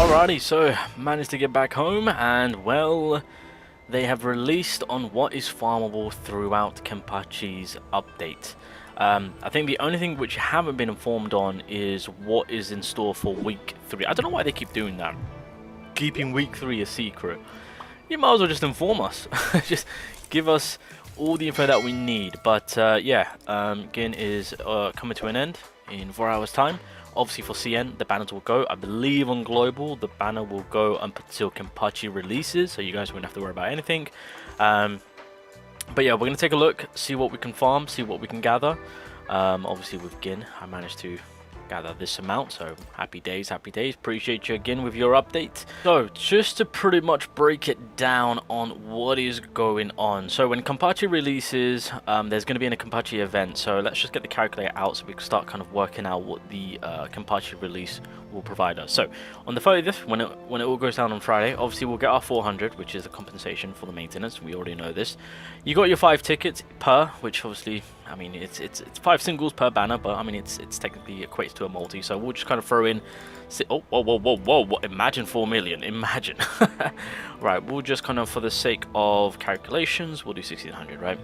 Alrighty, so managed to get back home, and well, they have released on what is farmable throughout Kempachi's update. I think the only thing which you haven't been informed on is what is in store for week 3. I don't know why they keep doing that, keeping week 3 a secret. You might as well just inform us, just give us all the info that we need. But yeah, Gin is coming to an end in 4 hours time. Obviously for CN, the banners will go. I believe on Global, the banner will go up until Kempachi releases, so you guys won't have to worry about anything. But yeah, we're going to take a look, see what we can farm, see what we can gather. Obviously with Gin, I managed to gather this amount, so happy days, happy days. Appreciate you again with your update. So just to pretty much break it down on what is going on. So when Kempachi releases, there's going to be a Kempachi event, so let's just get the calculator out so we can start kind of working out what the Kempachi release will provide us. So on the 30th, when it all goes down on Friday, obviously we'll get our 400, which is the compensation for the maintenance. We already know this. You got your 5 tickets per, which obviously, I mean, it's 5 singles per banner, but I mean it's technically equates to a multi, so we'll just kind of throw in. Oh, whoa! Imagine 4 million. Imagine. Right, we'll just kind of, for the sake of calculations, we'll do 1600. Right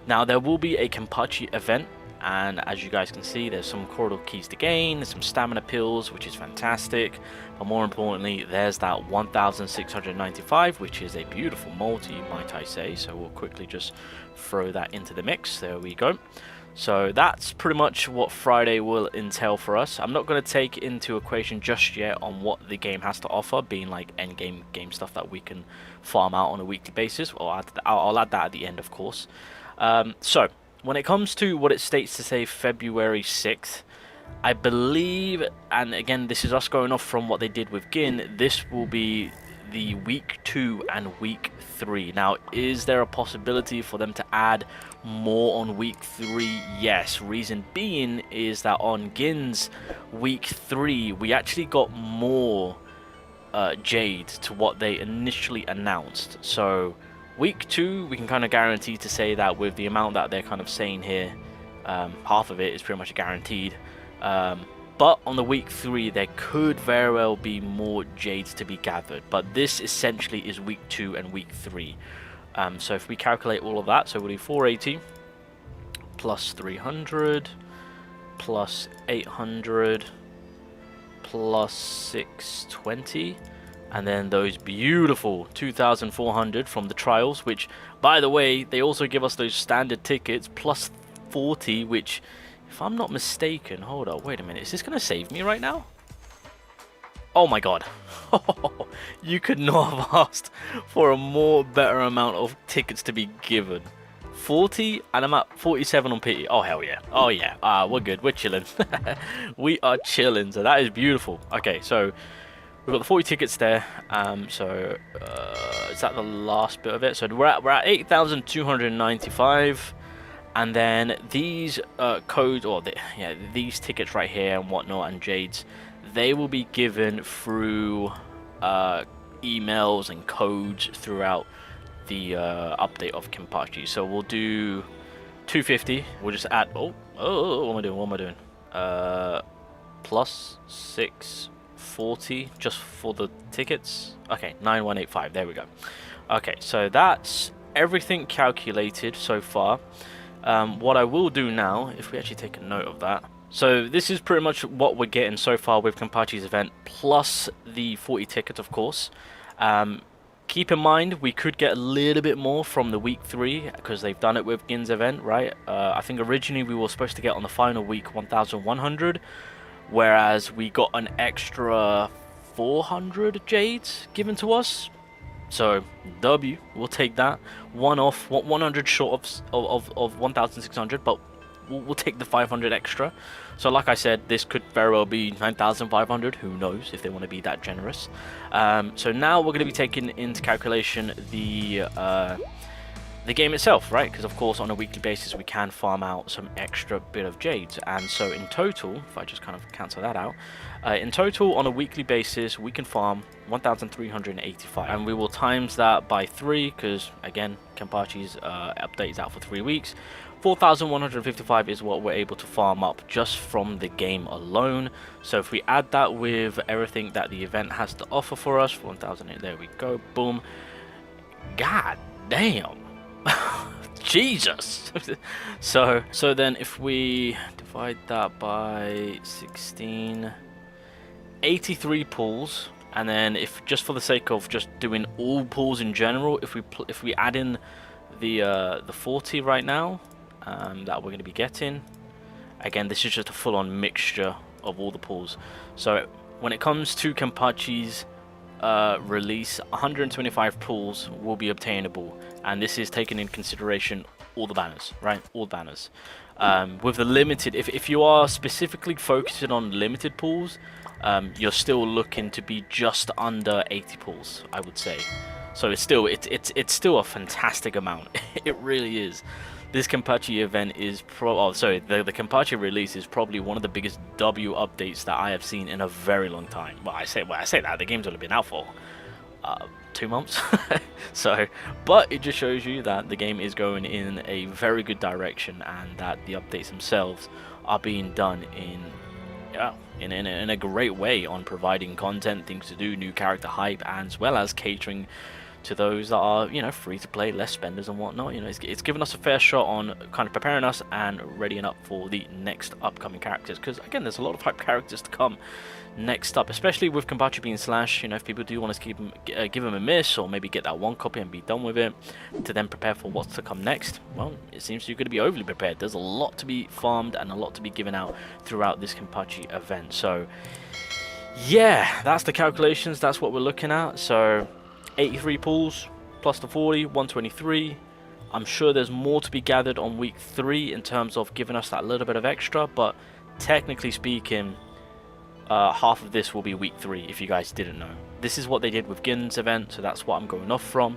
now, there will be a Kempachi event. And as you guys can see, there's some corridor keys to gain, there's some stamina pills, which is fantastic. But more importantly, there's that 1695, which is a beautiful multi, might I say. So we'll quickly just throw that into the mix. There we go. So that's pretty much what Friday will entail for us. I'm not going to take into equation just yet on what the game has to offer, being like end game stuff that we can farm out on a weekly basis. I'll add that at the end, of course. So when it comes to what it states to say February 6th, I believe, and again, this is us going off from what they did with Gin, this will be the week 2 and week 3. Now, is there a possibility for them to add more on week 3? Yes. Reason being is that on Gin's week 3, we actually got more Jade to what they initially announced. So week 2, we can kind of guarantee to say that with the amount that they're kind of saying here, half of it is pretty much guaranteed. But on the week 3, there could very well be more Jades to be gathered. But this essentially is week 2 and week 3. So if we calculate all of that, so we'll do 480 plus 300 plus 800 plus 620. And then those beautiful 2,400 from the trials, which, by the way, they also give us those standard tickets, plus 40, which, if I'm not mistaken, hold up, wait a minute, is this going to save me right now? Oh my god. You could not have asked for a better amount of tickets to be given. 40, and I'm at 47 on pity. Oh, hell yeah. Oh, yeah. We're good. We're chilling. We are chilling, so that is beautiful. Okay, so we've got the 40 tickets there. So is that the last bit of it? So we're at 8,295, and then these codes, or these tickets right here and whatnot, and Jades, they will be given through emails and codes throughout the update of Kempachi. So we'll do 250. We'll just add. Oh, what am I doing? What am I doing? Plus 640 just for the tickets. Okay, 9185. There we go. Okay, so that's everything calculated so far. What I will do now, if we actually take a note of that. So this is pretty much what we're getting so far with Kempachi's event, plus the 40 tickets, of course. Keep in mind, we could get a little bit more from the week 3, because they've done it with Gin's event, right? I think originally we were supposed to get on the final week 1,100, whereas we got an extra 400 Jades given to us. So W, we'll take that. 100 short of 1,600, but we'll take the 500 extra. So like I said, this could very well be 9,500. Who knows if they want to be that generous. So now we're going to be taking into calculation the the game itself, right? Because of course on a weekly basis we can farm out some extra bit of jades, and so in total, if I just kind of cancel that out, in total on a weekly basis we can farm 1,385, and we will times that by 3 because again Kempachi's update is out for 3 weeks. 4,155 is what we're able to farm up just from the game alone. So if we add that with everything that the event has to offer for us, 1,008, there we go, boom. God damn. Jesus. so then if we divide that by 16, 83 pools, and then if just for the sake of just doing all pools in general, if we add in the 40 right now that we're going to be getting, again this is just a full-on mixture of all the pools. So when it comes to Kempachi's release, 125 pools will be obtainable, and this is taking in consideration all the banners, right? All banners. With the limited, if you are specifically focusing on limited pools, you're still looking to be just under 80 pools, I would say. So it's still a fantastic amount. It really is. This Kempachi event is the Kempachi release is probably one of the biggest W updates that I have seen in a very long time. Well, I say that the game's only been out for 2 months. So, but it just shows you that the game is going in a very good direction, and that the updates themselves are being done in a great way on providing content, things to do, new character hype, as well as catering to those that are, you know, free to play, less spenders and whatnot. You know, it's given us a fair shot on kind of preparing us and readying up for the next upcoming characters, because again there's a lot of hype characters to come next up, especially with Kempachi being Slash. You know, if people do want to give them a miss, or maybe get that one copy and be done with it, to then prepare for what's to come next, well, it seems you're going to be overly prepared. There's a lot to be farmed and a lot to be given out throughout this Kempachi event. So yeah, that's the calculations, that's what we're looking at. So 83 pools plus the 40, 123. I'm sure there's more to be gathered on week 3 in terms of giving us that little bit of extra, but technically speaking, half of this will be week 3, if you guys didn't know. This is what they did with Gin's event, so that's what I'm going off from.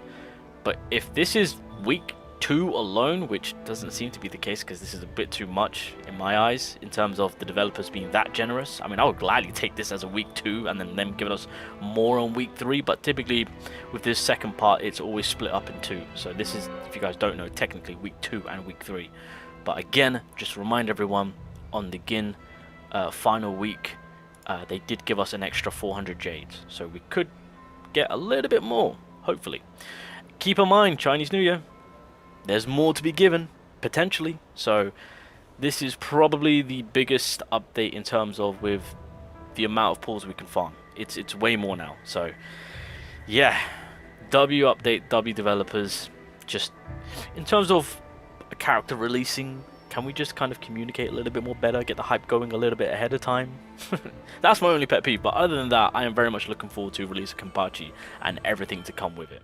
But if this is week 2 alone, which doesn't seem to be the case because this is a bit too much in my eyes in terms of the developers being that generous. I mean, I would gladly take this as a week 2 and then them giving us more on week 3, but typically with this second part it's always split up in 2. So this is, if you guys don't know, technically week 2 and week 3. But again, just to remind everyone, on the Gin final week, they did give us an extra 400 jades, so we could get a little bit more, hopefully. Keep in mind, Chinese New Year, there's more to be given, potentially. So this is probably the biggest update in terms of with the amount of pools we can farm. It's way more now. So yeah, W update, W developers. Just in terms of a character releasing, can we just kind of communicate a little bit more better, get the hype going a little bit ahead of time? That's my only pet peeve, but other than that, I am very much looking forward to release Kempachi and everything to come with it.